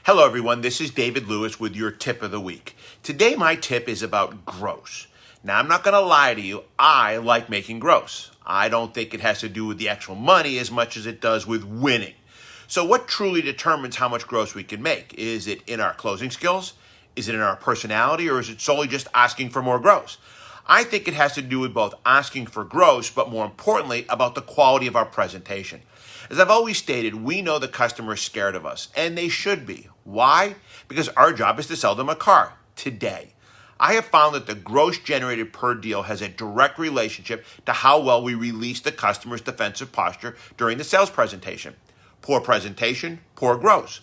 Hello everyone, this is David Lewis with your tip of the week. Today my tip is about gross. Now I'm not going to lie to you, I like making gross. I don't think it has to do with the actual money as much as it does with winning. So what truly determines how much gross we can make? Is it in our closing skills? Is it in our personality? Or is it solely just asking for more gross? I think it has to do with both asking for gross, but more importantly, about the quality of our presentation. As I've always stated, we know the customer is scared of us, and they should be. Why? Because our job is to sell them a car today. I have found that the gross generated per deal has a direct relationship to how well we release the customer's defensive posture during the sales presentation. Poor presentation, poor gross.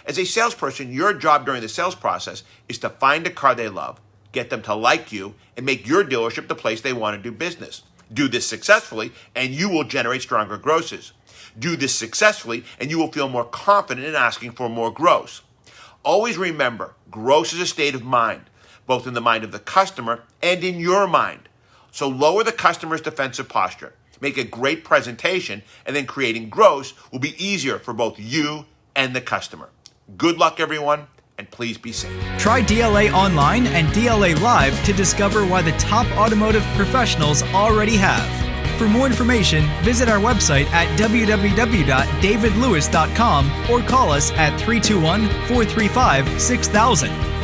As a salesperson, your job during the sales process is to find a car they love, get them to like you, and make your dealership the place they want to do business. Do this successfully, and you will generate stronger grosses. Do this successfully, and you will feel more confident in asking for more gross. Always remember, gross is a state of mind, both in the mind of the customer and in your mind. So lower the customer's defensive posture, make a great presentation, and then creating gross will be easier for both you and the customer. Good luck, everyone, and please be safe. Try DLA Online and DLA Live to discover why the top automotive professionals already have. For more information, visit our website at www.davidlewis.com or call us at 321-435-6000.